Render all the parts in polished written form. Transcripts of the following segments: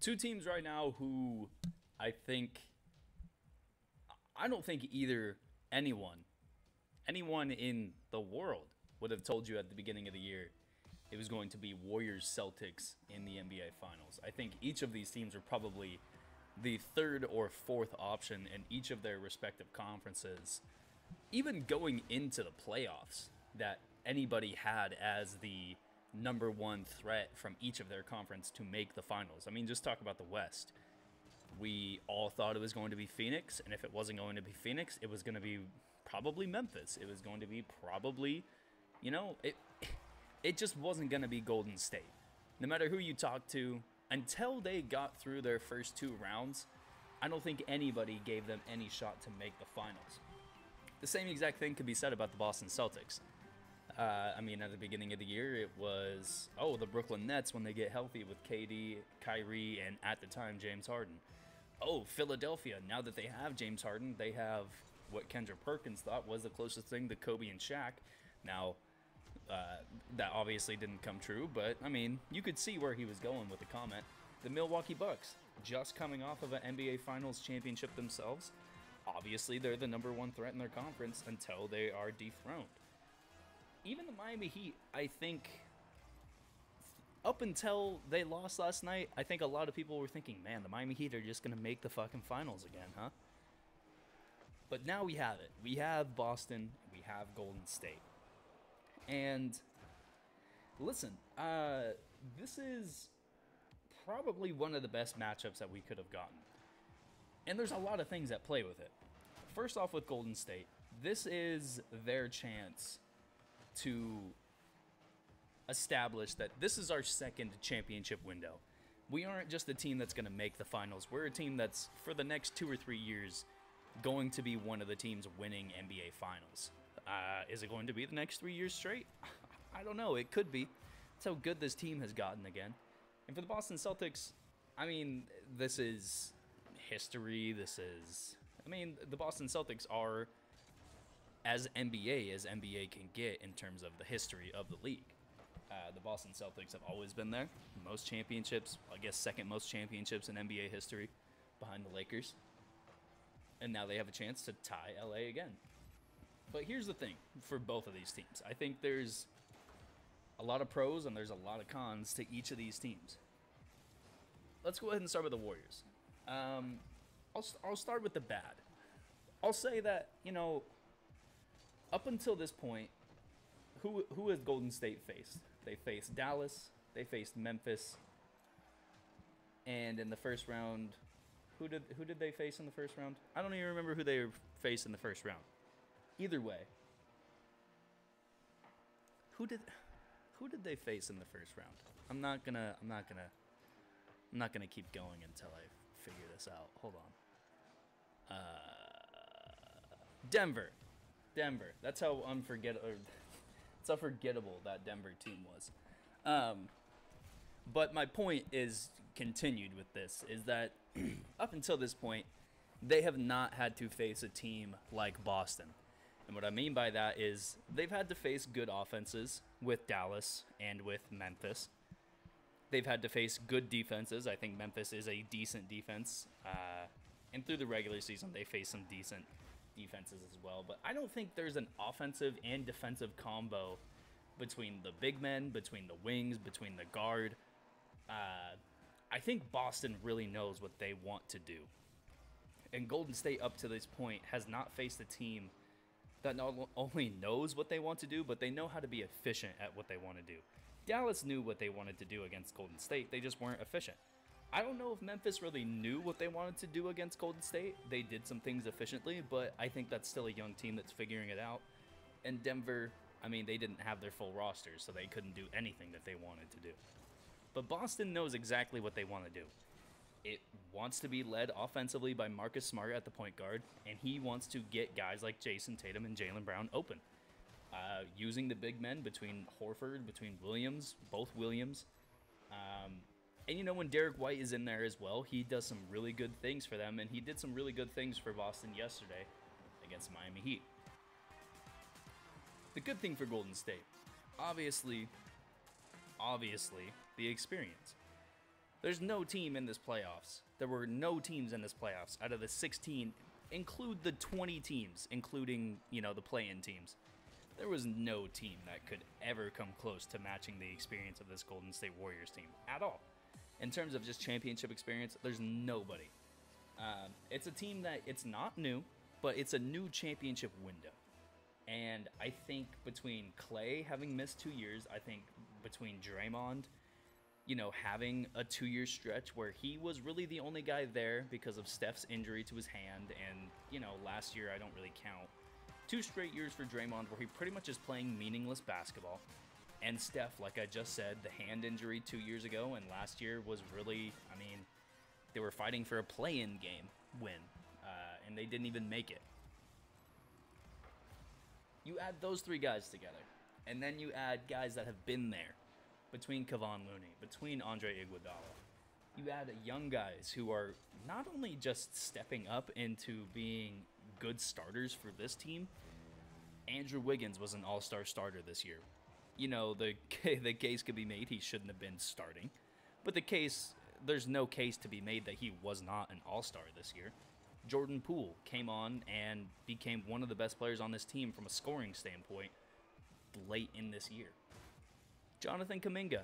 Two teams right now who I think I don't think either anyone anyone in the world would have told you at the beginning of the year it was going to be Warriors Celtics in the NBA Finals. I think each of these teams are probably the third or fourth option in each of their respective conferences, even going into the playoffs, that anybody had as the number one threat from each of their conference to make the finals. I mean, just talk about the West. We all thought it was going to be Phoenix, and if it wasn't going to be Phoenix, it was going to be probably Memphis. It was going to be probably, it just wasn't going to be Golden State. No matter who you talk to, until they got through their first two rounds, I don't think anybody gave them any shot to make the finals. The same exact thing could be said about the Boston Celtics. At the beginning of the year, it was, the Brooklyn Nets when they get healthy with KD, Kyrie, and at the time, James Harden. Oh, Philadelphia, now that they have James Harden, they have what Kendrick Perkins thought was the closest thing to Kobe and Shaq. Now, that obviously didn't come true, but, you could see where he was going with the comment. The Milwaukee Bucks, just coming off of an NBA Finals championship themselves, obviously they're the number one threat in their conference until they are dethroned. Even the Miami Heat, I think, up until they lost last night, I think a lot of people were thinking, man, the Miami Heat are just going to make the fucking finals again, huh? But now we have it. We have Boston. We have Golden State. And listen, this is probably one of the best matchups that we could have gotten. And there's a lot of things that play with it. First off, with Golden State, this is their chance to establish that this is our second championship window. We aren't just a team that's going to make the finals. We're a team that's, for the next 2 or 3 years, going to be one of the teams winning NBA Finals. Is it going to be the next 3 years straight? I don't know. It could be. That's how good this team has gotten again. And for the Boston Celtics, this is history. The Boston Celtics are as NBA can get in terms of the history of the league. The Boston Celtics have always been there. Most championships, I guess second most championships in NBA history, behind the Lakers. And now they have a chance to tie LA again. But here's the thing for both of these teams. I think there's a lot of pros and there's a lot of cons to each of these teams. Let's go ahead and start with the Warriors. I'll start with the bad. I'll say that, up until this point, who has Golden State faced? They faced Dallas, they faced Memphis, and in the first round, who did they face in the first round? I don't even remember who they faced in the first round. Either way, who did they face in the first round? I'm not gonna keep going until I figure this out. Hold on. Denver. That's how unforgettable that Denver team was. But my point is continued with this, is that up until this point, they have not had to face a team like Boston. And what I mean by that is they've had to face good offenses with Dallas and with Memphis. They've had to face good defenses. I think Memphis is a decent defense. And through the regular season, they face some decent defenses as well. But I don't think there's an offensive and defensive combo between the big men, between the wings, between the guard. I think Boston really knows what they want to do. And Golden State, up to this point, has not faced a team that not only knows what they want to do, but they know how to be efficient at what they want to do. Dallas knew what they wanted to do against Golden State. They just weren't efficient. I don't know if Memphis really knew what they wanted to do against Golden State. They did some things efficiently, but I think that's still a young team that's figuring it out. And Denver, they didn't have their full roster, so they couldn't do anything that they wanted to do. But Boston knows exactly what they want to do. It wants to be led offensively by Marcus Smart at the point guard, and he wants to get guys like Jason Tatum and Jaylen Brown open. Using the big men between Horford, between Williams, both Williams. And when Derek White is in there as well, he does some really good things for them, and he did some really good things for Boston yesterday against Miami Heat. The good thing for Golden State, obviously, the experience. There's no team in this playoffs. There were no teams in this playoffs out of the 16, include the 20 teams, including, the play-in teams. There was no team that could ever come close to matching the experience of this Golden State Warriors team at all. In terms of just championship experience, there's nobody. It's a team that it's not new, but it's a new championship window. And I think between Clay having missed 2 years, I think between Draymond, having a 2-year stretch where he was really the only guy there because of Steph's injury to his hand. And, last year I don't really count. 2 straight years for Draymond where he pretty much is playing meaningless basketball. And Steph, like I just said, the hand injury 2 years ago, and last year was really, they were fighting for a play-in game win, and they didn't even make it. You add those 3 guys together, and then you add guys that have been there, between Kevon Looney, between Andre Iguodala. You add young guys who are not only just stepping up into being good starters for this team. Andrew Wiggins was an all-star starter this year. The case could be made he shouldn't have been starting, but there's no case to be made that he was not an all-star this year. Jordan Poole came on and became one of the best players on this team from a scoring standpoint late in this year. Jonathan Kuminga,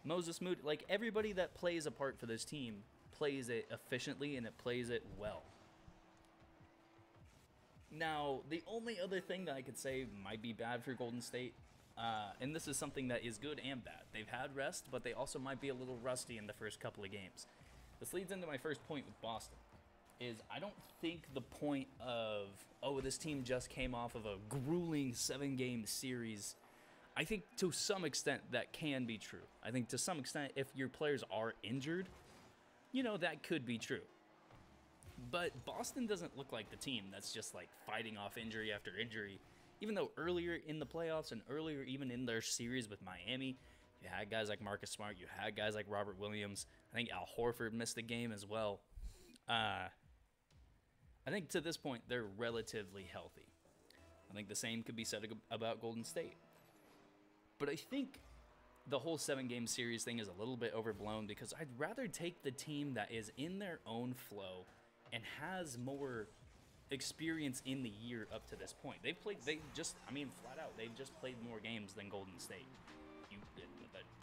Moses Moody, everybody that plays a part for this team plays it efficiently and it plays it well. Now, the only other thing that I could say might be bad for Golden State, and this is something that is good and bad. They've had rest, but they also might be a little rusty in the first couple of games. This leads into my first point with Boston, is I don't think the point of, this team just came off of a grueling 7-game series. I think to some extent that can be true. I think to some extent if your players are injured, that could be true. But Boston doesn't look like the team that's just fighting off injury after injury. Even though earlier in the playoffs and earlier even in their series with Miami, you had guys like Marcus Smart, you had guys like Robert Williams. I think Al Horford missed a game as well. I think to this point they're relatively healthy. I think the same could be said about Golden State. But I think the whole 7-game series thing is a little bit overblown because I'd rather take the team that is in their own flow and has more experience in the year up to this point. Flat out, they've just played more games than Golden State.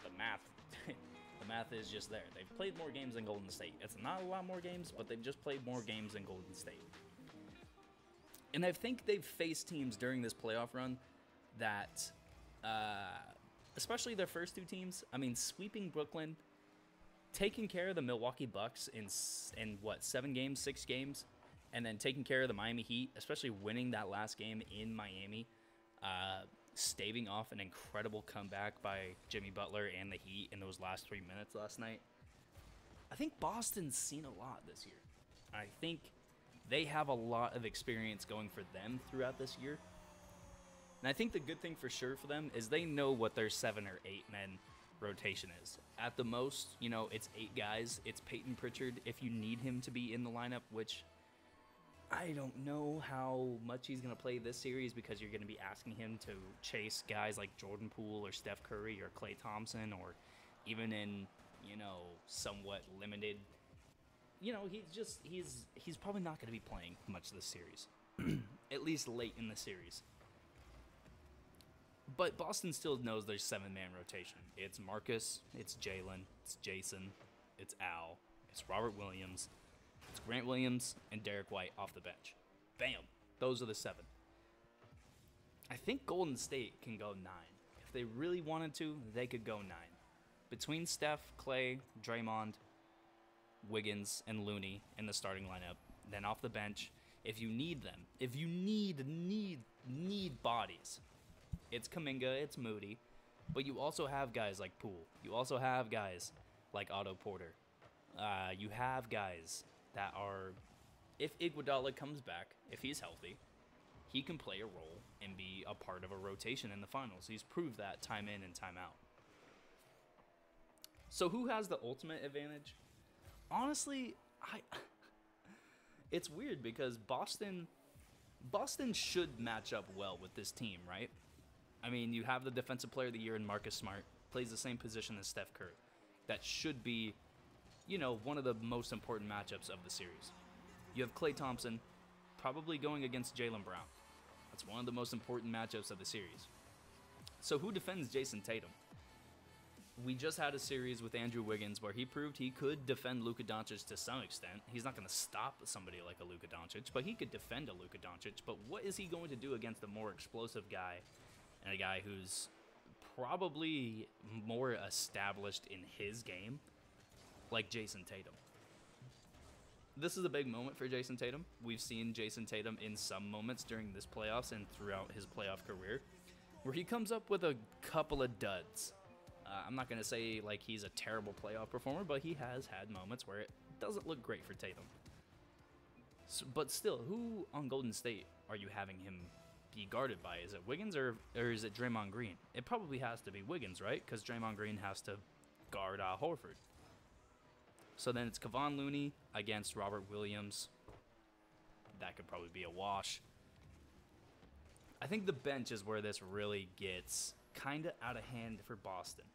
The math is just there. They've played more games than Golden State. It's not a lot more games, but they've just played more games than Golden State. And I think they've faced teams during this playoff run that, especially their first 2 teams, sweeping Brooklyn, taking care of the Milwaukee Bucks in 7 games, 6 games, and then taking care of the Miami Heat, especially winning that last game in Miami, staving off an incredible comeback by Jimmy Butler and the Heat in those last 3 minutes last night. I think Boston's seen a lot this year. I think they have a lot of experience going for them throughout this year. And I think the good thing for sure for them is they know what their 7 or 8 men rotation is. At the most, it's 8 guys. It's Peyton Pritchard if you need him to be in the lineup, which I don't know how much he's going to play this series because you're going to be asking him to chase guys like Jordan Poole or Steph Curry or Klay Thompson, or even in, somewhat limited, he's probably not going to be playing much this series, at least late in the series. But Boston still knows there's 7-man rotation. It's Marcus, it's Jalen, it's Jason, it's Al, it's Robert Williams, it's Grant Williams, and Derek White off the bench. Bam. Those are the 7. I think Golden State can go 9. If they really wanted to, they could go 9. Between Steph, Clay, Draymond, Wiggins, and Looney in the starting lineup, then off the bench, if you need them, if you need bodies, it's Kuminga, it's Moody, but you also have guys like Poole. You also have guys like Otto Porter. You have guys that are, if Iguodala comes back, if he's healthy, he can play a role and be a part of a rotation in the finals. He's proved that time in and time out. So who has the ultimate advantage? Honestly, it's weird because Boston should match up well with this team, right? You have the defensive player of the year in Marcus Smart, plays the same position as Steph Curry. That should be you know, one of the most important matchups of the series. You have Klay Thompson probably going against Jaylen Brown. That's one of the most important matchups of the series. So who defends Jason Tatum? We just had a series with Andrew Wiggins where he proved he could defend Luka Doncic to some extent. He's not going to stop somebody like a Luka Doncic, but he could defend a Luka Doncic. But what is he going to do against a more explosive guy and a guy who's probably more established in his game, like Jason Tatum? This is a big moment for Jason Tatum. We've seen Jason Tatum in some moments during this playoffs and throughout his playoff career where he comes up with a couple of duds. I'm not going to say like he's a terrible playoff performer, but he has had moments where it doesn't look great for Tatum. So, but still, who on Golden State are you having him be guarded by? Is it Wiggins or is it Draymond Green? It probably has to be Wiggins, right? Because Draymond Green has to guard Horford. So then it's Kevon Looney against Robert Williams. That could probably be a wash. I think the bench is where this really gets kind of out of hand for Boston,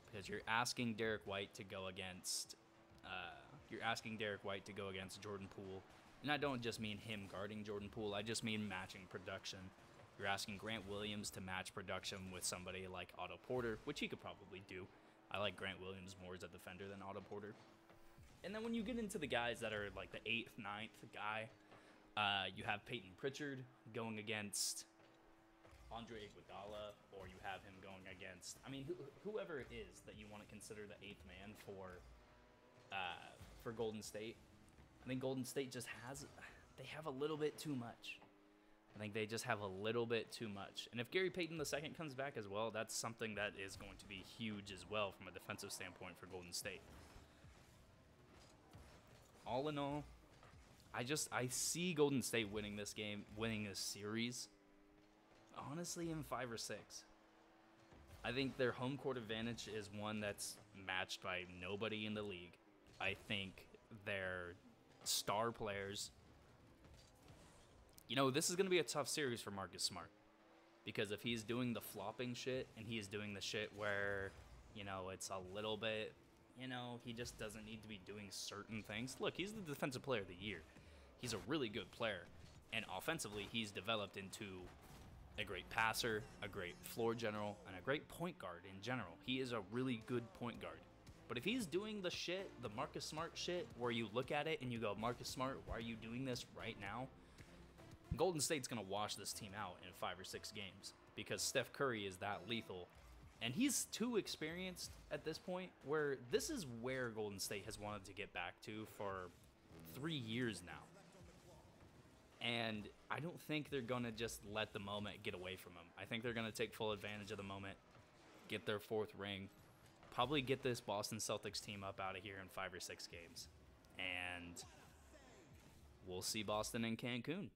because you're asking Derek White to go against Jordan Poole, and I don't just mean him guarding Jordan Poole. I just mean matching production. You're asking Grant Williams to match production with somebody like Otto Porter, which he could probably do. I like Grant Williams more as a defender than Otto Porter. And then when you get into the guys that are like the 8th, 9th guy, you have Peyton Pritchard going against Andre Iguodala, or you have him going against, I mean, whoever it is that you want to consider the 8th man for Golden State. I think Golden State just they have a little bit too much. I think they just have a little bit too much. And if Gary Payton II comes back as well, that's something that is going to be huge as well from a defensive standpoint for Golden State. All in all, I see Golden State winning this game, winning this series, honestly in 5 or 6. I think their home court advantage is one that's matched by nobody in the league. I think their star players, you know, this is going to be a tough series for Marcus Smart, because if he's doing the flopping shit and he's doing the shit where, you know, it's a little bit, you know, he just doesn't need to be doing certain things. Look, he's the defensive player of the year. He's a really good player, and offensively he's developed into a great passer, a great floor general, and a great point guard in general. He is a really good point guard. But if he's doing the shit, the Marcus Smart shit, where you look at it and you go, Marcus Smart, why are you doing this right now? Golden State's going to wash this team out in 5 or 6 games, because Steph Curry is that lethal. And he's too experienced at this point, where this is where Golden State has wanted to get back to for 3 years now. And I don't think they're going to just let the moment get away from them. I think they're going to take full advantage of the moment, get their 4th ring, probably get this Boston Celtics team up out of here in 5 or 6 games. And we'll see Boston in Cancun.